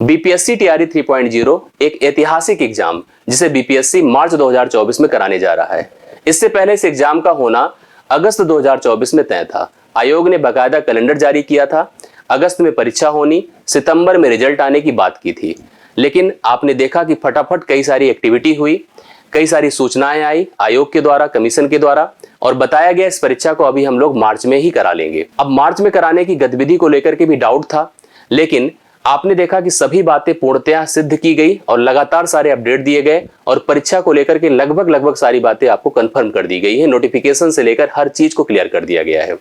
BPSC TRE 3.0 एक ऐतिहासिक exam जिसे बीपीएससी मार्च 2024 में कराने जा रहा है। इससे पहले इस एग्जाम का होना अगस्त 2024 में तय था। आयोग ने बाकायदा कैलेंडर जारी किया था। अगस्त में परीक्षा होनी, सितंबर में रिजल्ट आने की बात की थी, लेकिन आपने देखा कि फटाफट कई सारी एक्टिविटी हुई, कई सारी सूचनाएं आई आयोग के द्वारा, कमीशन के द्वारा, और बताया गया इस परीक्षा को अभी हम लोग मार्च में ही करा लेंगे। अब मार्च में कराने की गतिविधि को लेकर के भी डाउट था, लेकिन आपने देखा कि सभी बातें पूर्णतया सिद्ध की गई और लगातार सारे अपडेट दिए गए और परीक्षा को लेकर के लगभग सारी बातें आपको कंफर्म कर दी गई है। नोटिफिकेशन से लेकर हर चीज को क्लियर कर दिया गया है।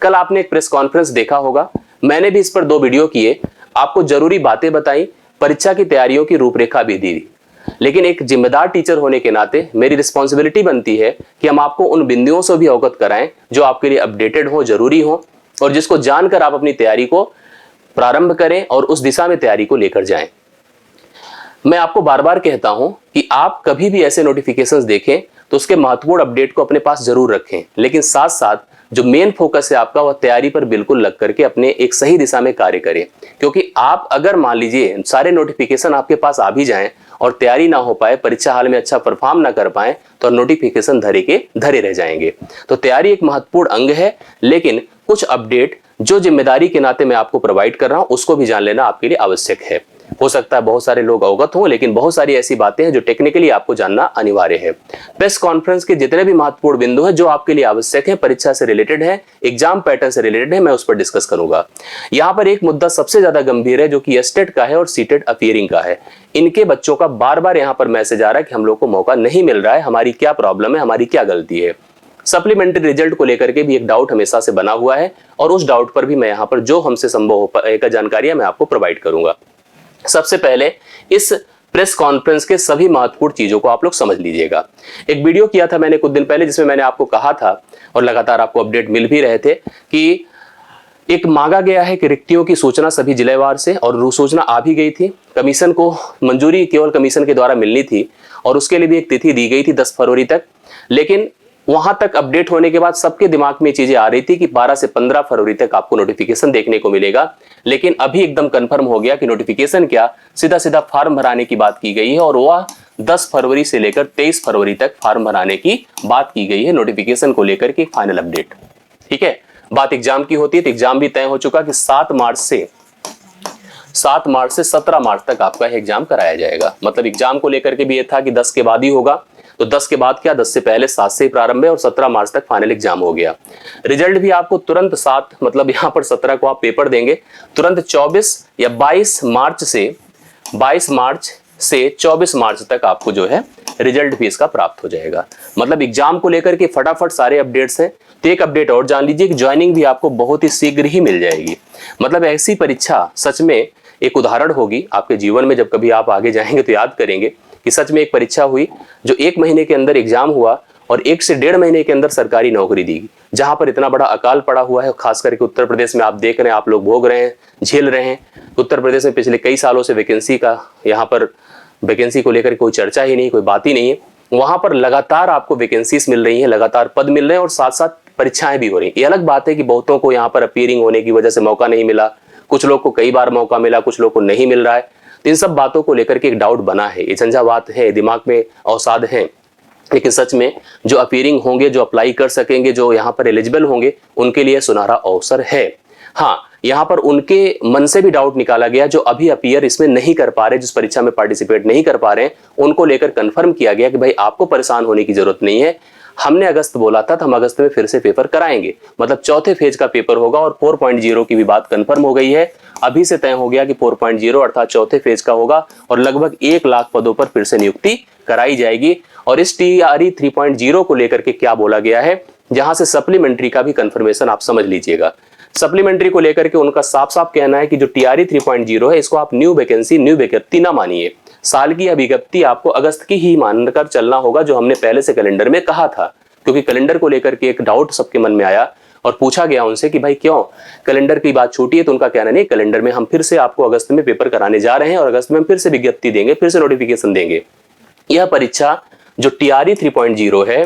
कल आपने एक प्रेस कॉन्फ्रेंस देखा होगा, मैंने भी इस पर 2 वीडियो किए, आपको जरूरी बातें बताई, परीक्षा की तैयारियों की रूपरेखा भी दी। लेकिन एक जिम्मेदार टीचर होने के नाते मेरी रिस्पॉन्सिबिलिटी बनती है कि हम आपको उन बिंदुओं से भी अवगत कराएं जो आपके लिए अपडेटेड हो, जरूरी हो, और जिसको जानकर आप अपनी तैयारी को प्रारंभ करें और उस दिशा में तैयारी को लेकर जाएं। मैं आपको बार बार कहता हूं कि आप कभी भी ऐसे नोटिफिकेशंस देखें तो उसके महत्वपूर्ण अपडेट को अपने पास जरूर रखें, लेकिन साथ साथ जो मेन फोकस है आपका वह तैयारी पर बिल्कुल लग करके अपने एक सही दिशा में कार्य करें। क्योंकि आप अगर मान लीजिए सारे नोटिफिकेशन आपके पास आ भी जाएं और तैयारी ना हो पाए, परीक्षा हाल में अच्छा परफॉर्म ना कर पाए, तो नोटिफिकेशन धरे के धरे रह जाएंगे। तो तैयारी एक महत्वपूर्ण अंग है, लेकिन कुछ अपडेट जो जिम्मेदारी के नाते मैं आपको प्रोवाइड कर रहा हूं उसको भी जान लेना आपके लिए आवश्यक है। हो सकता है बहुत सारे लोग अवगत हों, लेकिन बहुत सारी ऐसी बातें हैं जो टेक्निकली आपको जानना अनिवार्य है। प्रेस कॉन्फ्रेंस के जितने भी महत्वपूर्ण बिंदु हैं जो आपके लिए आवश्यक है, परीक्षा से रिलेटेड है, एग्जाम पैटर्न से रिलेटेड है, मैं उस पर डिस्कस करूंगा। यहां पर एक मुद्दा सबसे ज्यादा गंभीर है जो कि एस्टेट का है और सीटेट अपीयरिंग का है। इनके बच्चों का बार बार यहां पर मैसेज आ रहा है कि हम लोग को मौका नहीं मिल रहा है, हमारी क्या प्रॉब्लम है, हमारी क्या गलती है। सप्लीमेंट्री रिजल्ट को लेकर के भी एक डाउट हमेशा से बना हुआ है और उस डाउट पर भी मैं यहां पर जो हमसे संभव हो पाएगा जानकारियां मैं आपको प्रोवाइड करूंगा। सबसे पहले इस प्रेस कॉन्फ्रेंस के सभी महत्वपूर्ण चीजों को आप लोग समझ लीजिएगा। एक वीडियो किया था मैंने कुछ दिन पहले जिसमें मैंने आपको कहा था और लगातार आपको अपडेट मिल भी रहे थे कि एक मांगा गया है कि रिक्तियों की सूचना सभी जिलेवार से, और सूचना आ भी गई थी। कमीशन को मंजूरी केवल कमीशन के द्वारा मिलनी थी और उसके लिए भी एक तिथि दी गई थी 10 फरवरी तक। लेकिन वहां तक अपडेट होने के बाद सबके दिमाग में चीजें आ रही थी कि 12 से 15 फरवरी तक आपको नोटिफिकेशन देखने को मिलेगा। लेकिन अभी एकदम कंफर्म हो गया कि नोटिफिकेशन क्या, सीधा सीधा फॉर्म भराने की बात की गई है और वह 10 फरवरी से लेकर 23 फरवरी तक फॉर्म भराने की बात की गई है नोटिफिकेशन को लेकर के फाइनल अपडेट। ठीक है, बात एग्जाम की होती है तो एग्जाम भी तय हो चुका कि 7 मार्च से 17 मार्च तक आपका एग्जाम कराया जाएगा। मतलब एग्जाम को लेकर के भी ये था कि 10 के बाद ही होगा, तो 10 के बाद क्या, 10 से पहले 7 से ही प्रारंभ है और 17 मार्च तक फाइनल एग्जाम हो गया। रिजल्ट भी आपको तुरंत 7, मतलब यहां पर 17 को आप पेपर देंगे, तुरंत 24 या 22 मार्च से 24 मार्च तक आपको जो है रिजल्ट भी इसका प्राप्त हो जाएगा। मतलब एग्जाम को लेकर के फटाफट सारे अपडेट्स हैं। तो एक अपडेट और जान लीजिए कि ज्वाइनिंग भी आपको बहुत ही शीघ्र ही मिल जाएगी। मतलब ऐसी परीक्षा सच में एक उदाहरण होगी आपके जीवन में, जब कभी आप आगे जाएंगे तो याद करेंगे कि सच में एक परीक्षा हुई जो 1 महीने के अंदर एग्जाम हुआ और 1 से 1.5 महीने के अंदर सरकारी नौकरी दी, जहां पर इतना बड़ा अकाल पड़ा हुआ है। खास करके उत्तर प्रदेश में आप देख रहे हैं, आप लोग भोग रहे हैं, झेल रहे हैं। उत्तर प्रदेश में पिछले कई सालों से वैकेंसी का, यहाँ पर वैकेंसी को लेकर कोई चर्चा ही नहीं, कोई बात ही नहीं है। वहां पर लगातार आपको वैकेंसीज मिल रही है, लगातार पद मिल रहे हैं और साथ साथ परीक्षाएं भी हो रही है। ये अलग बात है कि बहुतों को यहाँ पर अपीयरिंग होने की वजह से मौका नहीं मिला, कुछ लोग को कई बार मौका मिला, कुछ लोग को नहीं मिल रहा है। तो इन सब बातों को लेकर के एक डाउट बना है, ये झंझावात है, दिमाग में अवसाद है। लेकिन सच में जो अपीयरिंग होंगे, जो अप्लाई कर सकेंगे, जो यहाँ पर एलिजिबल होंगे, उनके लिए सुनहरा अवसर है। हाँ, यहाँ पर उनके मन से भी डाउट निकाला गया जो अभी अपीयर इसमें नहीं कर पा रहे, जिस परीक्षा में पार्टिसिपेट नहीं कर पा रहे हैं, उनको लेकर कंफर्म किया गया कि भाई आपको परेशान होने की जरूरत नहीं है। हमने अगस्त बोला था तो हम अगस्त में फिर से पेपर कराएंगे। मतलब चौथे फेज का पेपर होगा और 4.0 की भी बात कंफर्म हो गई है। अभी से तय हो गया कि 4.0 अर्थात चौथे फेज का होगा और लगभग 1 लाख पदों पर फिर से नियुक्ति कराई जाएगी। और इस टीआरई 3.0 को लेकर के क्या बोला गया है, जहां से सप्लीमेंट्री का भी कंफर्मेशन आप समझ लीजिएगा। सप्लीमेंट्री को लेकर के उनका साफ साफ कहना है कि जो टीआरई 3.0 है इसको आप न्यू वैकेंसी, न्यू विज्ञप्ति ना मानिए। साल की विज्ञप्ति आपको अगस्त की ही मानकर चलना होगा, जो हमने पहले से कैलेंडर में कहा था। क्योंकि कैलेंडर को लेकर के एक डाउट सबके मन में आया और पूछा गया उनसे कि भाई क्यों कैलेंडर की बात छूटी है, तो उनका कहना नहीं, कैलेंडर में हम फिर से आपको अगस्त में पेपर कराने जा रहे हैं और अगस्त में हम फिर से विज्ञप्ति देंगे, फिर से नोटिफिकेशन देंगे। यह परीक्षा जो टीआरई 3.0 है,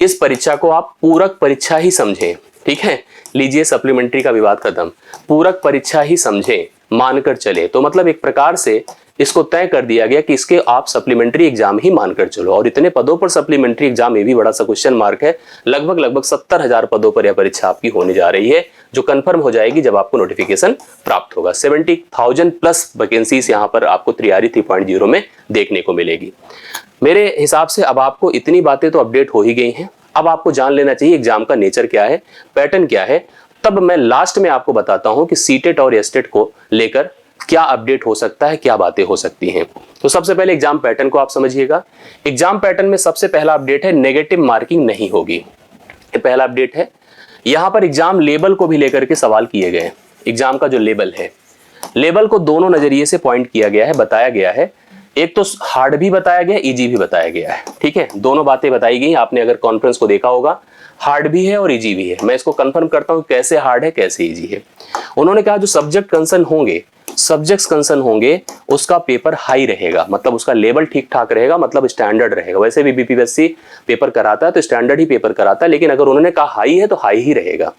इस परीक्षा को आप पूरक परीक्षा ही समझें। ठीक है, लीजिए सप्लीमेंट्री का विवाद खत्म, पूरक परीक्षा ही समझें। मानकर चले। तो मतलब एक प्रकार से इसको तय कर दिया गया कि इसके आप सप्लीमेंट्री एग्जाम ही मानकर चलो। और इतने पदों पर सप्लीमेंट्री एग्जाम, ये भी बड़ा सा क्वेश्चन मार्क है। लगभग 70,000 पदों पर यह परीक्षा आपकी होने जा रही है, जो कंफर्म हो जाएगी जब आपको नोटिफिकेशन प्राप्त होगा। 70,000 प्लस वैकेंसीज यहाँ पर आपको तैयारी 3.0 में देखने को मिलेगी। मेरे हिसाब से अब आपको इतनी बातें तो अपडेट हो ही गई हैं। अब आपको जान लेना चाहिए एग्जाम का नेचर क्या है, पैटर्न क्या है। तब मैं लास्ट में आपको बताता हूं कि सीटेट और एस्टेट को लेकर क्या अपडेट हो सकता है, क्या बातें हो सकती हैं। तो सबसे पहले एग्जाम पैटर्न को आप समझिएगा। एग्जाम पैटर्न में सबसे पहला अपडेट है नेगेटिव मार्किंग नहीं होगी। ये पहला अपडेट है। यहां पर एग्जाम लेवल को भी लेकर के सवाल किए गए हैं। एग्जाम का जो लेवल है, लेवल को दोनों नजरिए से पॉइंट किया गया है, बताया गया है। एक तो हार्ड भी बताया गया, इजी भी बताया गया है। ठीक है, दोनों बातें बताई गई। आपने अगर कॉन्फ्रेंस को देखा होगा, हार्ड भी है और इजी भी है। मैं इसको कंफर्म करता हूं कैसे हार्ड है कैसे इजी है। उन्होंने कहा जो सब्जेक्ट्स कंसर्न होंगे उसका पेपर हाई रहेगा, मतलब उसका लेवल ठीक ठाक रहेगा, मतलब स्टैंडर्ड रहेगा। वैसे भी बीपीएससी पेपर कराता है तो स्टैंडर्ड ही पेपर कराता है, लेकिन अगर उन्होंने कहा हाई है तो हाई ही रहेगा।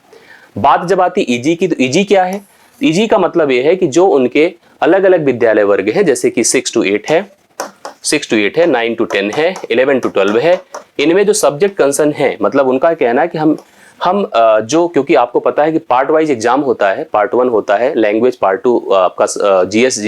बात जब आती इजी की, तो इजी क्या है? इजी का मतलब यह है कि जो उनके अलग अलग विद्यालय वर्ग है, जैसे कि 6 to 8 है, 9 to 10 है, 11 to 12 है, इनमें जो सब्जेक्ट कंसर्न है, मतलब उनका कहना है कि हम जो, क्योंकि आपको पता है कि पार्ट वाइज एग्जाम होता है, पार्ट 1 होता है लैंग्वेज, पार्ट 2 आपका जीएस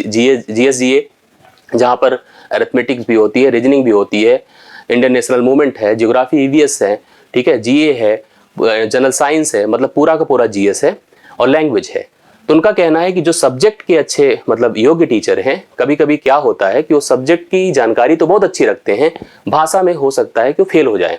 जहां पर अरिथमेटिक्स भी होती है, रीजनिंग भी होती है, इंडियन नेशनल मूवमेंट है, ज्योग्राफी ईवीएस है, ठीक है, जीए है, जनरल साइंस है, मतलब पूरा का पूरा जीएस है और लैंग्वेज है। तो उनका कहना है कि जो सब्जेक्ट के अच्छे मतलब योग्य टीचर हैं, कभी कभी क्या होता है कि वो सब्जेक्ट की जानकारी तो बहुत अच्छी रखते हैं, भाषा में हो सकता है कि वो फेल हो जाए,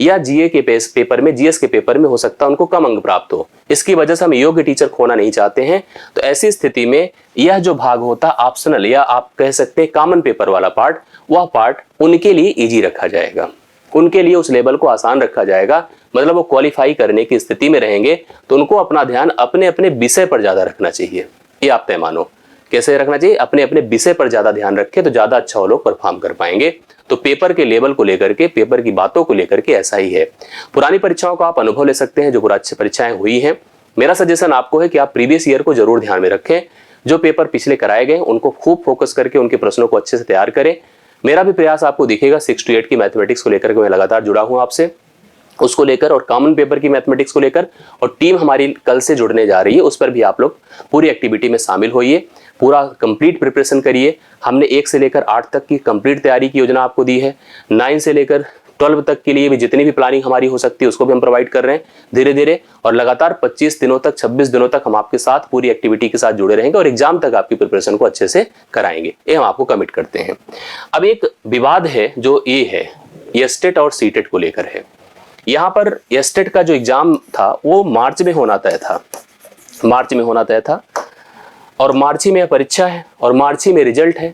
या जीए के पेपर में, जीएस के पेपर में हो सकता है उनको कम अंक प्राप्त हो। इसकी वजह से हम योग्य टीचर खोना नहीं चाहते हैं। तो ऐसी स्थिति में यह जो भाग होता है ऑप्शनल, या आप कह सकते हैं कॉमन पेपर वाला पार्ट, वह पार्ट उनके लिए इजी रखा जाएगा, उनके लिए उस लेवल को आसान रखा जाएगा। मतलब वो क्वालिफाई करने की स्थिति में रहेंगे तो उनको अपना ध्यान अपने अपने विषय पर ज्यादा रखना चाहिए। ये आप तय मानो। कैसे रखना चाहिए? अपने अपने विषय पर ज्यादा ध्यान रखे तो ज्यादा अच्छा वो लोग परफॉर्म कर पाएंगे। तो पेपर के लेवल को लेकर के, पेपर की बातों को लेकर के ऐसा ही है। पुरानी परीक्षाओं का आप अनुभव ले सकते हैं, जो पुरानी परीक्षाएं हुई हैं। मेरा सजेशन आपको है कि आप प्रीवियस ईयर को जरूर ध्यान में रखें। जो पेपर पिछले कराए गए उनको खूब फोकस करके उनके प्रश्नों को अच्छे से तैयार करें। मेरा भी प्रयास आपको दिखेगा 6 to 8 की मैथमेटिक्स को लेकर के मैं लगातार जुड़ा हूं आपसे, उसको लेकर, और कॉमन पेपर की मैथमेटिक्स को लेकर। और टीम हमारी कल से जुड़ने जा रही है, उस पर भी आप लोग पूरी एक्टिविटी में शामिल होइए, पूरा कंप्लीट प्रिपरेशन करिए। हमने 1 से लेकर 8 तक की कंप्लीट तैयारी की योजना आपको दी है। 9 से लेकर 12 तक के लिए भी जितनी भी प्लानिंग हमारी हो सकती है उसको भी हम प्रोवाइड कर रहे हैं धीरे धीरे। और लगातार 25 दिनों तक, 26 दिनों तक हम आपके साथ पूरी एक्टिविटी के साथ जुड़े रहेंगे और एग्जाम तक आपकी प्रिपरेशन को अच्छे से कराएंगे। ये हम आपको कमिट करते हैं। अब एक विवाद है जो ये है, एस्टेट और सीटेट को लेकर है। यहाँ पर एस्टेट का जो एग्जाम था वो मार्च में होना तय था, और मार्च ही में परीक्षा है और मार्च ही में रिजल्ट है।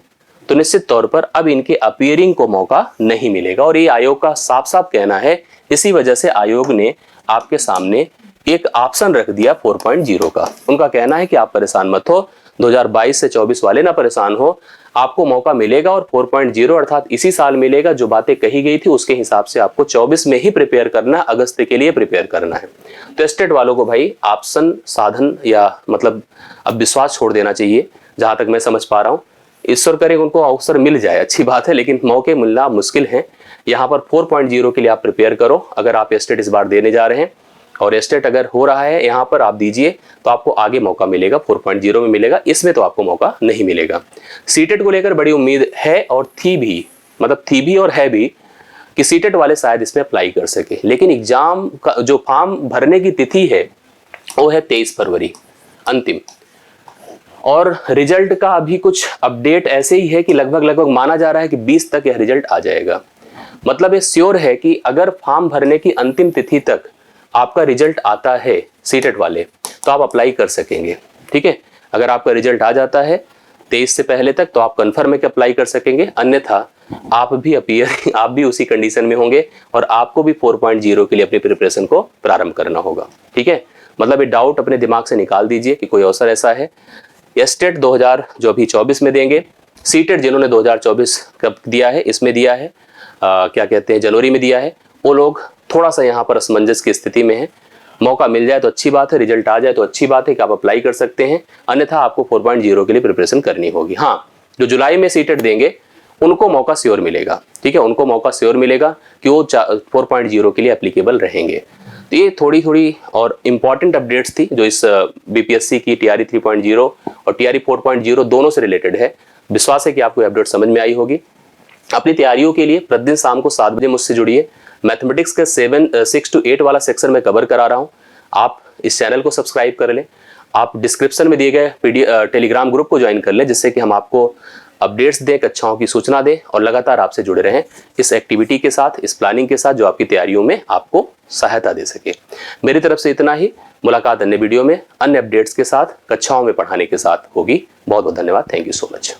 तो निश्चित तौर पर अब इनके अपीयरिंग को मौका नहीं मिलेगा, और ये आयोग का साफ साफ कहना है। इसी वजह से आयोग ने आपके सामने एक ऑप्शन रख दिया 4.0 का। उनका कहना है कि आप परेशान मत हो, 2022 से 24 वाले ना परेशान हो, आपको मौका मिलेगा और 4.0 अर्थात इसी साल मिलेगा। जो बातें कही गई थी उसके हिसाब से आपको 24 में ही प्रिपेयर करना, अगस्त के लिए प्रिपेयर करना है। तो स्टेट वालों को भाई ऑप्शन, साधन, या मतलब अब विश्वास छोड़ देना चाहिए, जहां तक मैं समझ पा रहा हूं। ईश्वर करे उनको अवसर मिल जाए, अच्छी बात है, लेकिन मौके मिलना मुश्किल है। यहाँ पर 4.0 के लिए आप प्रिपेयर करो। अगर आप एस्टेट इस बार देने जा रहे हैं और एस्टेट अगर हो रहा है यहाँ पर आप दीजिए, तो आपको आगे मौका मिलेगा, 4.0 में मिलेगा, इसमें तो आपको मौका नहीं मिलेगा। सीटेट को लेकर बड़ी उम्मीद है और थी भी और है भी कि सीटेट वाले शायद इसमें अप्लाई कर सके। लेकिन एग्जाम का जो फॉर्म भरने की तिथि है वो है 23 फरवरी अंतिम, और रिजल्ट का अभी कुछ अपडेट ऐसे ही है कि लगभग माना जा रहा है कि 20 तक यह रिजल्ट आ जाएगा। मतलब ये श्योर है कि अगर फॉर्म भरने की अंतिम तिथि तक आपका रिजल्ट आता है सीटेट वाले, तो आप अप्लाई कर सकेंगे। ठीक है, अगर आपका रिजल्ट आ जाता है 23 से पहले तक तो आप कंफर्म है कि अप्लाई कर सकेंगे, अन्यथा आप भी उसी कंडीशन में होंगे और आपको भी 4.0 के लिए अपनी प्रिपरेशन को प्रारंभ करना होगा। ठीक है, मतलब ये डाउट अपने दिमाग से निकाल दीजिए कि कोई अवसर ऐसा है। एस्टेट 2000 जो अभी 24 में देंगे, सीटेट जिन्होंने 2024 कब दिया है, इसमें दिया है, क्या कहते हैं, जनवरी में दिया है, वो लोग थोड़ा सा यहाँ पर असमंजस की स्थिति में है। मौका मिल जाए तो अच्छी बात है, रिजल्ट आ जाए तो अच्छी बात है कि आप अप्लाई कर सकते हैं, अन्यथा आपको 4.0 के लिए प्रिपरेशन करनी होगी। हाँ, जो जुलाई में सीटेट देंगे उनको मौका श्योर मिलेगा, ठीक है, उनको मौका श्योर मिलेगा कि वो 4.0 के लिए एप्लीकेबल रहेंगे। तो ये थोड़ी थोड़ी और इम्पॉर्टेंट अपडेट्स थी जो इस बीपीएससी की टीआरई 3.0 और टीआरई 4.0 दोनों से रिलेटेड है। विश्वास है कि आपको अपडेट समझ में आई होगी। अपनी तैयारियों के लिए प्रतिदिन शाम को 7 बजे मुझसे जुड़िए। मैथमेटिक्स के 6 to 8 वाला सेक्शन में कवर करा रहा हूँ। आप इस चैनल को सब्सक्राइब कर लें, आप डिस्क्रिप्शन में दिए गए टेलीग्राम ग्रुप को ज्वाइन कर लें, जिससे कि हम आपको अपडेट्स दें, कक्षाओं की सूचना दें और लगातार आपसे जुड़े रहें इस एक्टिविटी के साथ, इस प्लानिंग के साथ जो आपकी तैयारियों में आपको सहायता दे सके। मेरी तरफ से इतना ही। मुलाकात अन्य वीडियो में अन्य अपडेट्स के साथ, कक्षाओं में पढ़ाने के साथ होगी। बहुत बहुत धन्यवाद। Thank you so much.